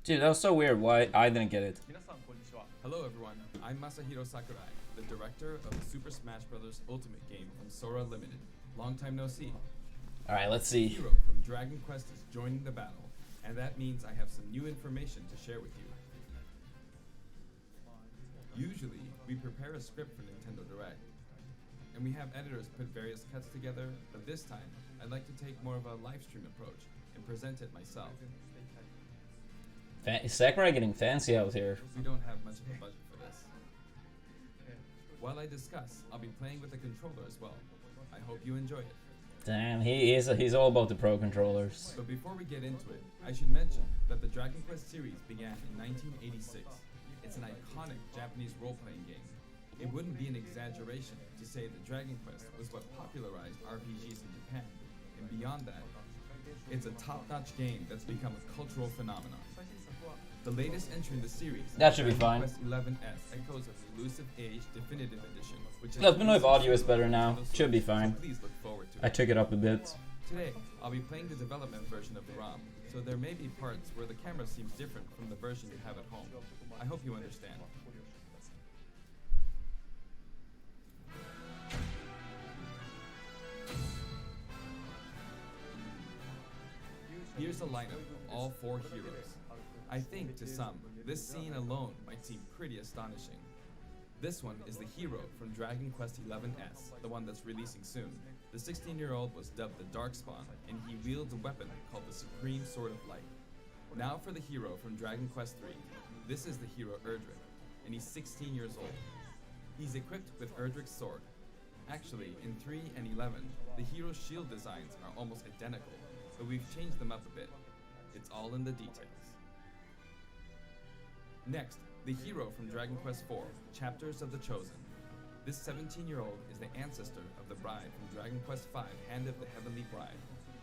Dude, that was so weird. Why I didn't get it. Hello everyone, I'm Masahiro Sakurai, the director of the Super Smash Bros. Ultimate game from Sora Limited. Long time no see. Alright, let's see. Hero from Dragon Quest is joining the battle, and that means I have some new information to share with you. Usually, we prepare a script for Nintendo Direct, and we have editors put various cuts together, but this time, I'd like to take more of a live stream approach and present it myself. Sakurai getting fancy out here. We don't have much of a budget for this. While I discuss, I'll be playing with the controller as well. I hope you enjoy it. Damn, he's all about the pro controllers. But before we get into it, I should mention that the Dragon Quest series began in 1986. It's an iconic Japanese role-playing game. It wouldn't be an exaggeration to say that Dragon Quest was what popularized RPGs in Japan. And beyond that, it's a top-notch game that's become a cultural phenomenon. The latest entry in the series, That should be Dragon fine. Quest 11S, echoes of the Elusive Age Definitive Edition, which is Let me know if audio is better now. Should be fine. So please look forward to it. I took it up a bit. Today, I'll be playing the development version of the ROM, so there may be parts where the camera seems different from the version you have at home. I hope you understand. Here's a lineup of all 4 heroes. I think, to some, this scene alone might seem pretty astonishing. This one is the hero from Dragon Quest XI's, the one that's releasing soon. The 16-year-old was dubbed the Darkspawn, and he wields a weapon called the Supreme Sword of Light. Now for the hero from Dragon Quest III. This is the hero Erdrick, and he's 16 years old. He's equipped with Erdrick's sword. Actually, in 3 and 11, the hero's shield designs are almost identical, but we've changed them up a bit. It's all in the details. Next, the hero from Dragon Quest IV, Chapters of the Chosen. This 17-year-old is the ancestor of the bride from Dragon Quest V, Hand of the Heavenly Bride.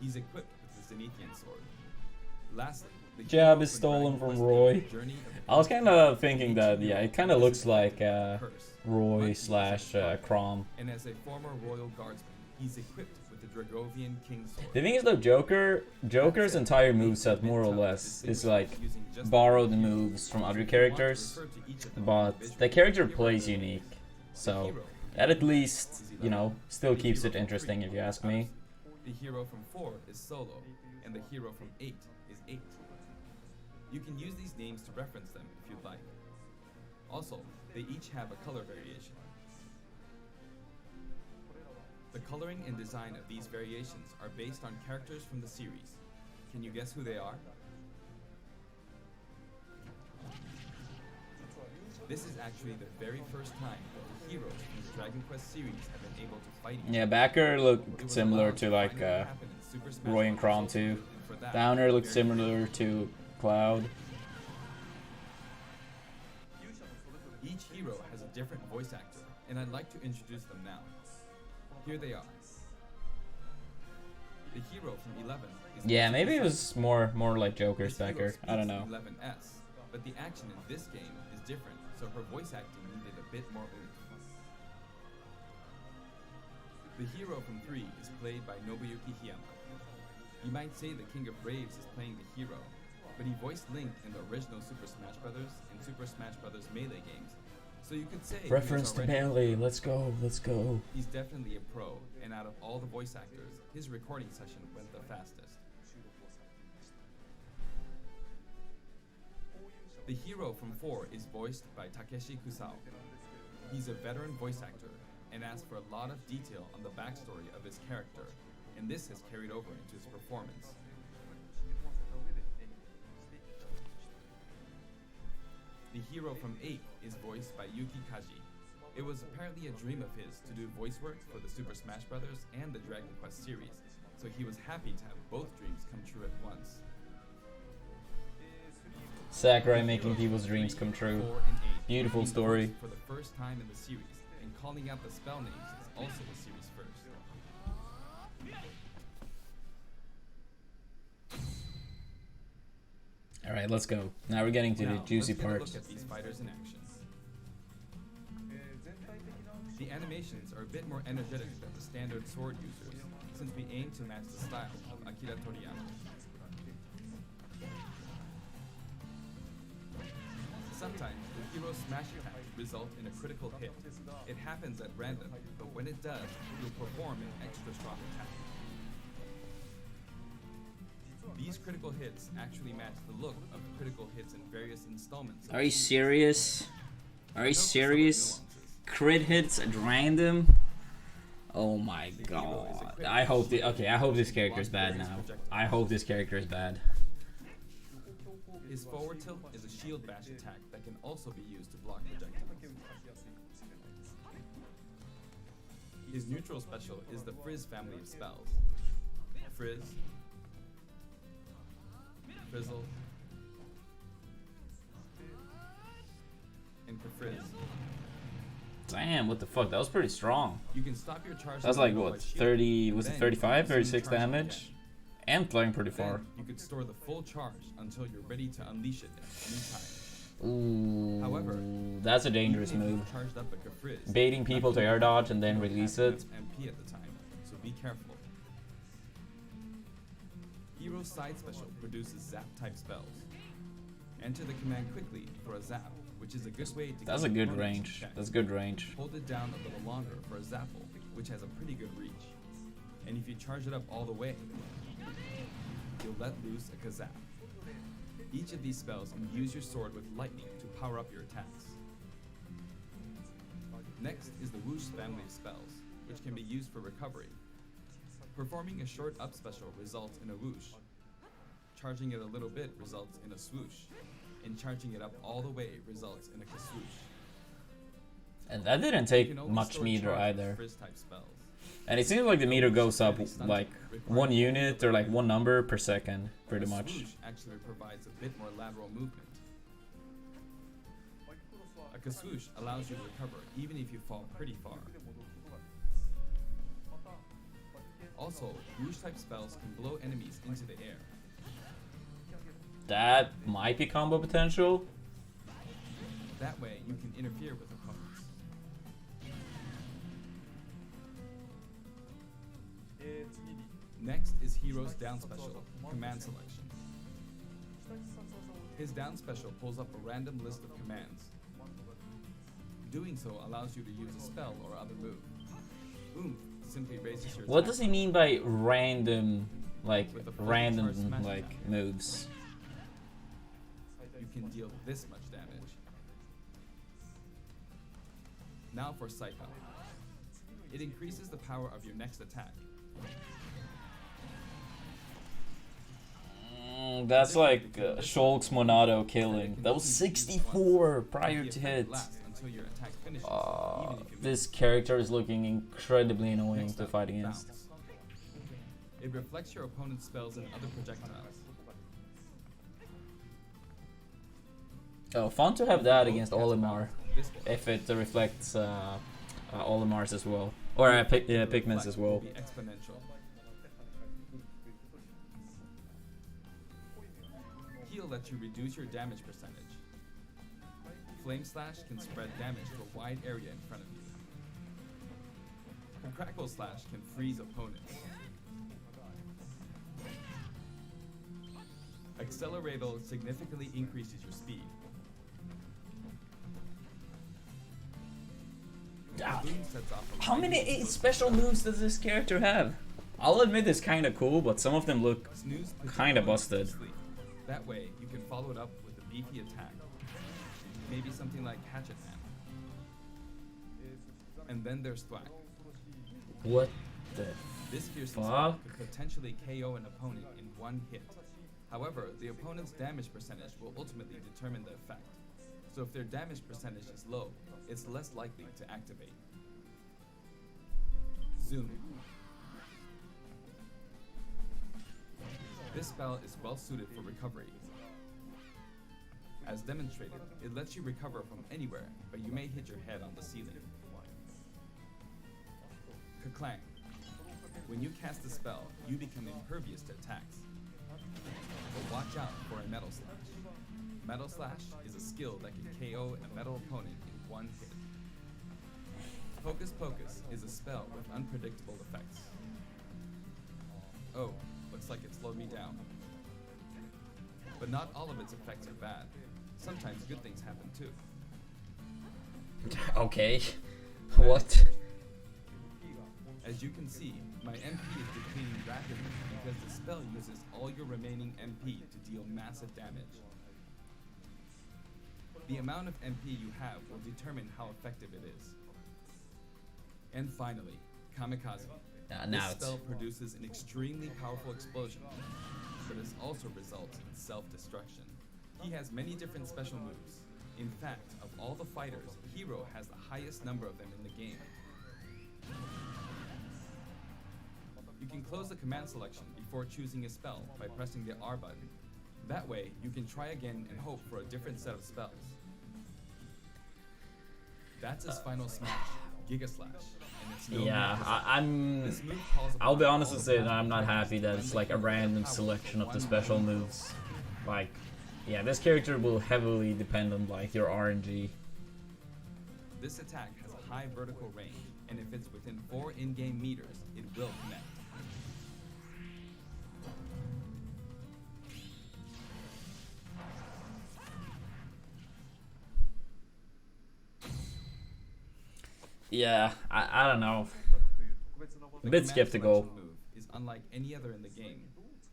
He's equipped with the Zenithian sword. Lastly, the Jab hero is stolen Dragon from Quest Roy. VII, Journey of the I was kind of Curse. thinking that, yeah, it kind of looks like Roy slash Crom. And as a former royal guardsman, he's equipped with the Dragovian King sword. The thing is though, Joker's entire moveset more or less is like borrowed moves from other characters, but the character plays unique, so that at least, you know, still keeps it interesting if you ask me. The hero from 4 is Solo, and the hero from 8 is 8. You can use these names to reference them if you'd like. Also, they each have a color variation. The coloring and design of these variations are based on characters from the series. Can you guess who they are? This is actually the very first time that the heroes from the Dragon Quest series have been able to fight each other. Yeah, Backer It looked was similar allowed to like find out what happened in Super Smash Roy and Bros. Crom Ultimate, too. and for that, Downer looked very similar to Cloud. Each hero has a different voice actor, and I'd like to introduce them now. Here they are. The hero from 11 is Yeah, Moveset. maybe it was more like Joker's This hero Backer. I don't speaks know. in 11S, but the action in this game is different, so her voice acting needed a bit more oomph. The hero from 3 is played by Nobuyuki Hiyama. You might say the King of Braves is playing the hero, but he voiced Link in the original Super Smash Bros. And Super Smash Bros. Melee games, so you could say he was Reference to already a Melee. pro. Let's go. Let's go. He's definitely a pro, and out of all the voice actors, his recording session went the fastest. The hero from 4 is voiced by Takeshi Kusao. He's a veteran voice actor, and asks for a lot of detail on the backstory of his character, and this has carried over into his performance. The hero from 8 is voiced by Yuki Kaji. It was apparently a dream of his to do voice work for the Super Smash Bros. And the Dragon Quest series, so he was happy to have both dreams come true at once. Sakurai making people's dreams come true. 4 and 8. Beautiful He's story. voiced for the first time in the series, and calling out the spell names is also the series first. Alright, let's go. Now we're getting to the Now, juicy let's get a parts. look at these fighters in action. The animations are a bit more energetic than the standard sword users, since we aim to match the style of Akira Toriyama. Sometimes the hero's smash attacks result in a critical hit. It happens at random, but when it does, you'll perform an extra strong attack. These critical hits actually match the look of critical hits in various installments. Are you serious? Are you serious? Crit hits at random? Oh my god. I hope I hope this character is bad now. I hope this character is bad. His forward tilt is a shield bash attack that can also be used to block projectiles. His neutral special is the Frizz family of spells. Frizz, Frizzle, and Frizz. Damn, what the fuck? That was pretty strong. You can stop your charge. That was like what, 30, was it 35, 36 damage? And flying pretty far. You could store the full charge until you're ready to unleash it at any time. Ooh, however, that's a dangerous move. Baiting people to air dodge and then release it. MP at the time, so be careful. Hero's side special produces zap type spells. Enter the command quickly for a zap, which is a good way to. That's a good range. That's good range. Hold it down a little longer for a zapple, which has a pretty good reach. And if you charge it up all the way, you'll let loose a kazap. Each of these spells imbue your sword with lightning to power up your attacks. Next is the Whoosh family of spells, which can be used for recovery. Performing a short up special results in a whoosh. Charging it a little bit results in a swoosh. And charging it up all the way results in a kaswoosh. And that didn't take much meter either. And it seems like the meter goes up like 1 unit or like 1 number per second, pretty much. Swoosh actually provides a bit more lateral movement. A kaswoosh allows you to recover even if you fall pretty far. Also, whoosh type spells can blow enemies into the air. That might be combo potential. That way you can interfere with opponents. Next is Hero's down special, command selection. His down special pulls up a random list of commands. Doing so allows you to use a spell or other move. Oomph simply raises your. What does he mean by random, like moves? You can deal this much damage. Now for Psycho. It increases the power of your next attack. That's like Shulk's Monado killing. That was 64 prior to hit. This character is looking incredibly annoying to fight against. It reflects your opponent's spells and other projectiles. Oh, fun to have that against Olimar, if it reflects Olimar's as well, or Pikmin's as well. Heal lets you reduce your damage percentage. Flame Slash can spread damage to a wide area in front of you. Crackle Slash can freeze opponents. Accelerator significantly increases your speed. How many special moves does this character have? I'll admit it's kinda cool, but some of them look kinda busted. That way, you can follow it up with a beefy attack. Maybe something like Hatchet Man. And then there's Thwack. What the This fierce fuck? could potentially KO an opponent in 1 hit. However, the opponent's damage percentage will ultimately determine the effect. So if their damage percentage is low, it's less likely to activate. Zoom. This spell is well suited for recovery. As demonstrated, it lets you recover from anywhere, but you may hit your head on the ceiling. Kerclang. When you cast the spell, you become impervious to attacks. But watch out for a Metal Slash. Metal Slash is a skill that can KO a metal opponent in 1 hit. Hocus Pocus is a spell with unpredictable effects. Oh, looks like it slowed me down. But not all of its effects are bad. sometimes good things happen too. Okay. What? As you can see, my MP is depleting rapidly because the spell uses all your remaining MP to deal massive damage. The amount of MP you have will determine how effective it is. And finally, Kamikaze. Now This spell produces an extremely powerful explosion, but this also results in self-destruction. He has many different special moves. In fact, of all the fighters, Hero has the highest number of them in the game. You can close the command selection before choosing a spell by pressing the R button. That way, you can try again and hope for a different set of spells. That's his final smash, Giga Slash. And it's no I'll be honest and say that I'm not happy that it's like a random selection of the special moves. Like, yeah, this character will heavily depend on like your RNG. This attack has a high vertical range, and if it's within 4 in-game meters, it will connect. Yeah, I don't know. A The bit command skeptical. selection move is unlike any other in the game.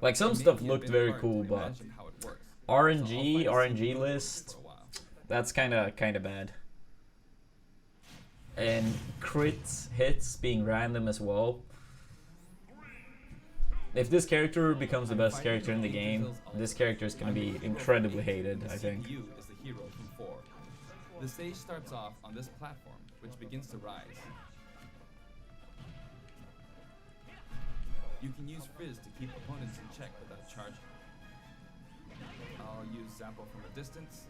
Like some It may stuff be a looked bit very hard cool, to but imagine how it works. RNG So list, for a while. that's kind of bad. And crit hits being random as well. If this character becomes the best character in the game, this character is going to be incredibly hated, I think. CPU is the hero from 4. The stage starts off on this platform, which begins to rise. You can use Frizz to keep opponents in check without charging. I'll use Zapple from a distance.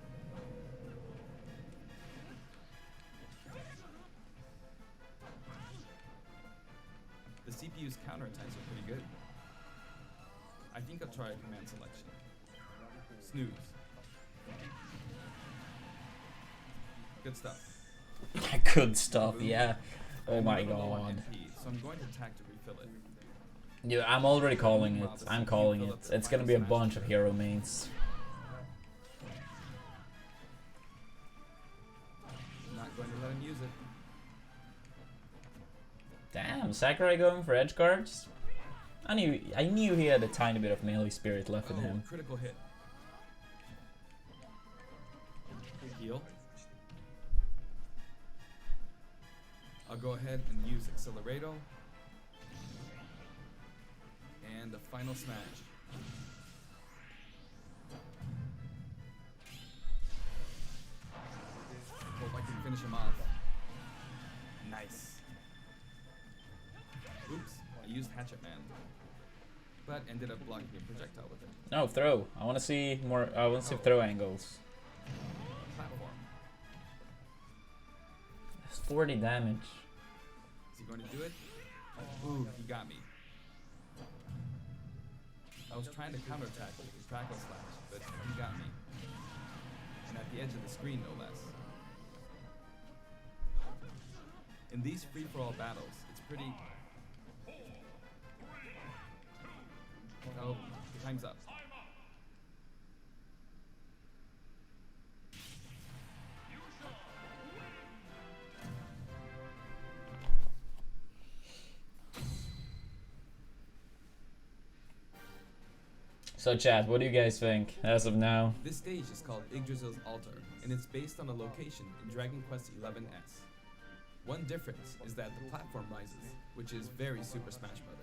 The CPU's counterattacks are pretty good. I think I'll try a command selection. Snooze. Good stuff. Good stuff, yeah. Oh my I'm low on god. MP, so I'm going to attack to refill it. Yeah, I'm already calling it. I'm calling it. It's gonna be a bunch of hero mains. Not going to let him use it. Damn, Sakurai going for edge guards? I knew he had a tiny bit of melee spirit left in him. Critical hit. Heal. I'll go ahead and use Accelerato. And the final smash. Hope I can finish him off. Nice. Oops, I used Hatchet Man. But ended up blocking a projectile with it. No, throw. I want to see more. I want to see throw angles. Platform. That's 40 damage. Is he going to do it? Ooh, he got me. I was trying to counterattack with his Crackle Slash, but he got me. And at the edge of the screen, no less. In these free-for-all battles, it's pretty... Oh, time's up. So chat, what do you guys think as of now? This stage is called Yggdrasil's Altar, and it's based on a location in Dragon Quest XI's. One difference is that the platform rises, which is very Super Smash Bros.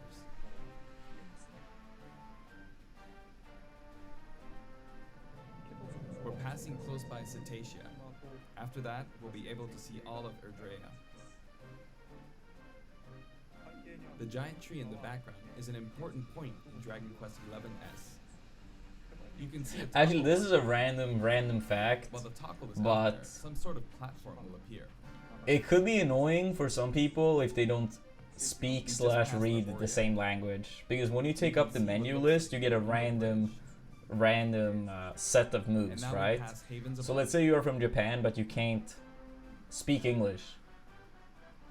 We're passing close by Cetacea. After that, we'll be able to see all of Yggdrasil. The giant tree in the background is an important point in Dragon Quest XI's. You can see a Actually, toggle this is a random fact, while the toggle is but out there, some sort of platform will appear. it could be annoying for some people if they don't speak / read the same language, because when you take up the menu list, you get a random set of moves, And now we right? pass Havens So above. let's say you are from Japan, but you can't speak English.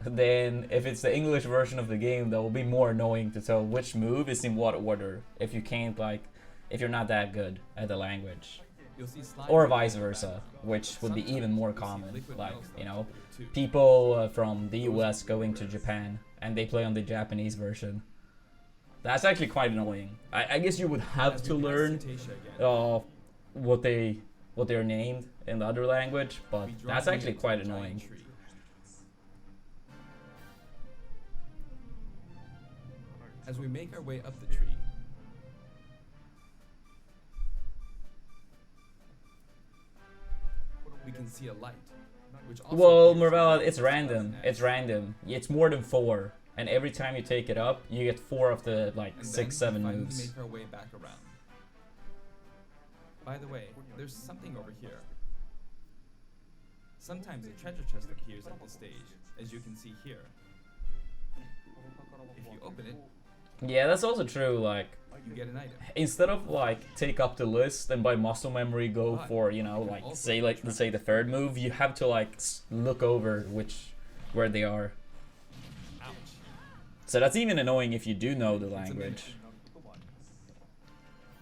Then, if it's the English version of the game, that will be more annoying to tell which move is in what order if you can't, like, if you're not that good at the language. You'll see slides Or in vice the versa, background. which would be even more common. Liquid Like, metal you stuff know, will do too. people from the US going to Japan and they play on the Japanese version. That's actually quite annoying. I guess you would have As to we pass learn Cetacea again, what they're named in the other language, but we draw that's near actually to quite the giant annoying. tree. As we make our way up the tree, we can see a light, which also Well, appears Marvella, to it's be random. as It's random. It's more than 4, and every time you take it up, you get 4 of the like and 6, then 7 we finally moves. make our way back around. By the way, there's something over here. Sometimes a treasure chest appears at this stage, as you can see here. If you open it, Yeah, that's also true. Like, you get an item. instead of like take up the list and by muscle memory go for, you know, like say like let's say the 3rd move, you have to like look over where they are. Ouch. So that's even annoying if you do know the It's a language. minute.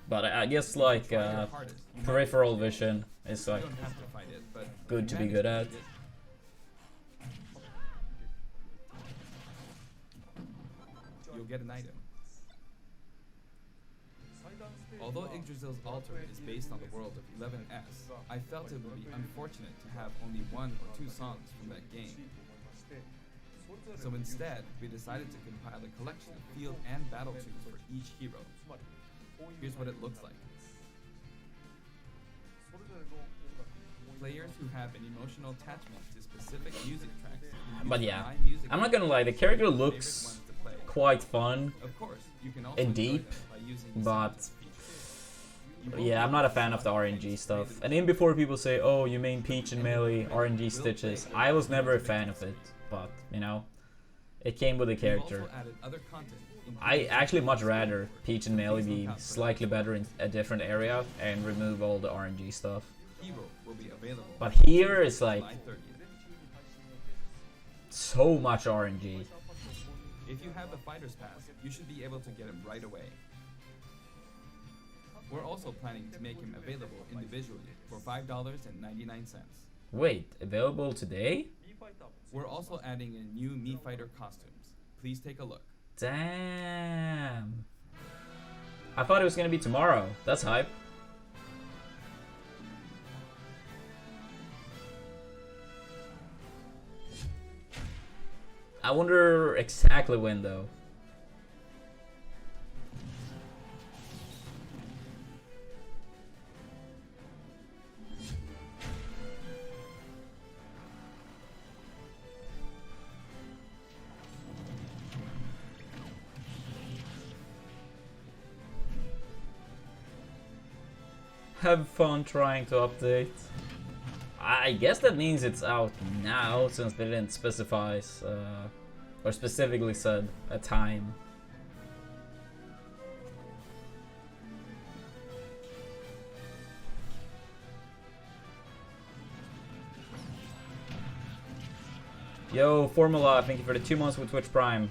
But I guess like Try your hardest. You might peripheral find it. vision is You like don't have to find it, but good you to be manage good to at. find it. You'll get an item. Although Yggdrasil's altar is based on the world of 11S, I felt it would be unfortunate to have only 1 or 2 songs from that game. So instead, we decided to compile a collection of field and battle tunes for each hero. Here's what it looks like. Players who have an emotional attachment to specific music tracks can But use yeah, My Music I'm not gonna lie, the character favorite looks ones to play. quite fun, Of course, you can also and enjoy deep, them by using the but songs feature. You won't yeah, be I'm not a able to fan of the select RNG things stuff. created And even before people say, oh, you mean Peach and Melee RNG stitches, I was never a fan of it, but, you know, it came with the We've character. also added other content, I including actually much features. rather Peach and Melee be slightly better in a different area and remove all the RNG stuff. Hero will be available But here is like July 30th. so much RNG. If you have the Fighter's Pass, you should be able to get him right away. We're also planning to make him available individually for $5.99. Wait, available today? We're also adding in new Mii Fighter costumes. Please take a look. Damn. I thought it was gonna be tomorrow. That's hype. I wonder exactly when though. Have fun trying to update. I guess that means it's out now, since they didn't specify or specifically said a time. Yo, Formula, thank you for the 2 months with Twitch Prime.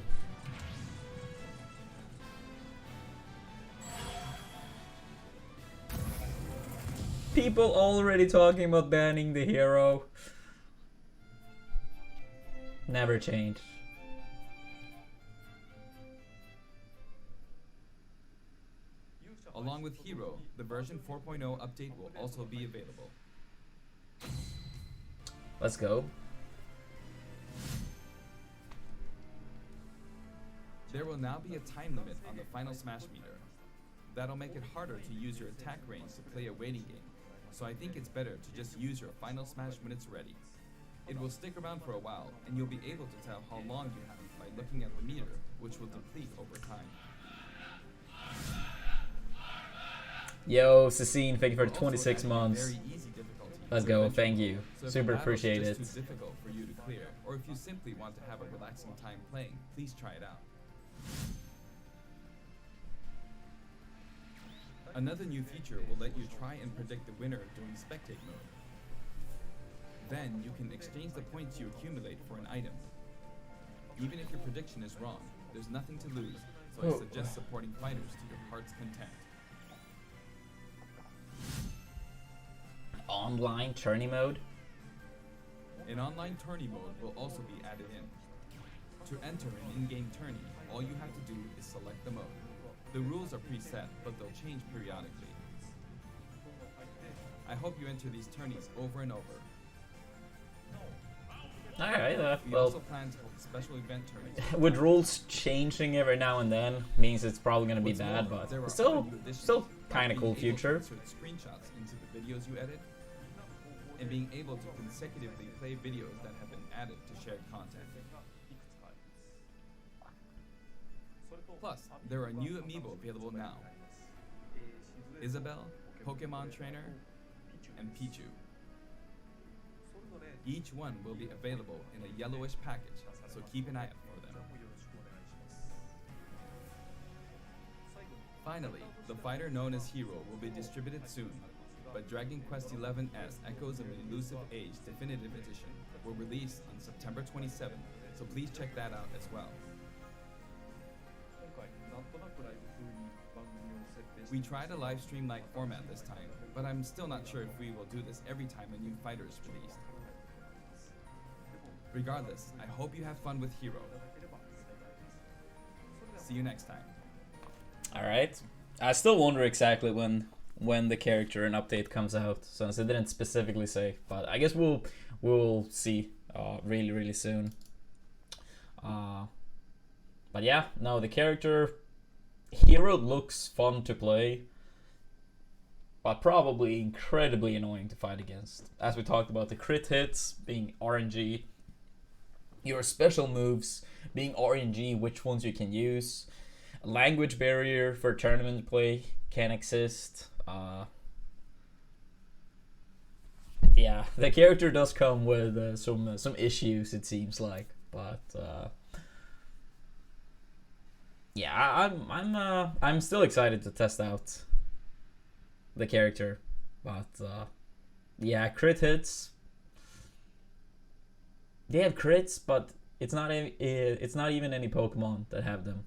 People already talking about banning the hero. Never change. Along with Hero, the version 4.0 update will also be available. Let's go. There will now be a time limit on the final smash meter. That'll make it harder to use your attack range to play a waiting game, so I think it's better to just use your final smash when it's ready. It will stick around for a while, and you'll be able to tell how long you have by looking at the meter, which will deplete over time. Yo, Cecine, thank you for the We're also 26 adding a months. very easy difficulty Let's for go, adventure. thank you. So if Super the battle's appreciate it. just too difficult for you to clear, or if you simply want to have a relaxing time playing, please try it out. Another new feature will let you try and predict the winner during spectate mode. Then you can exchange the points you accumulate for an item. Even if your prediction is wrong, there's nothing to lose, so I suggest supporting fighters to your heart's content. online tourney mode? An online tourney mode will also be added in. To enter an in-game tourney, all you have to do is select the mode. The rules are preset, but they'll change periodically. I hope you enter these tourneys over and over. Alright, We well, also plan to hold special event tourneys. with rules changing every now and then, means it's probably gonna be What's bad, more, but there are still other new additions, kind like of cool being able to future. insert screenshots into the videos you edit, and being able to consecutively play videos that have been added to shared content. Plus, there are new amiibo available now. Isabelle, Pokemon Trainer, and Pichu. Each one will be available in a yellowish package, so keep an eye out for them. Finally, the fighter known as Hero will be distributed soon, but Dragon Quest XI's Echoes of an Elusive Age Definitive Edition will release on September 27th, so please check that out as well. We tried a live stream-like format this time, but I'm still not sure if we will do this every time a new fighter is released. Regardless, I hope you have fun with Hero. See you next time. Alright. I still wonder exactly when the character and update comes out, since it didn't specifically say, but I guess we'll see really soon. But yeah, no, the character Hero looks fun to play, but probably incredibly annoying to fight against. As we talked about, the crit hits being RNG, your special moves being RNG, which ones you can use. A language barrier for tournament play can exist. Yeah, the character does come with some issues, it seems like, but yeah, I'm still excited to test out the character, but yeah, crit hits. They have crits, but it's not even any Pokemon that have them.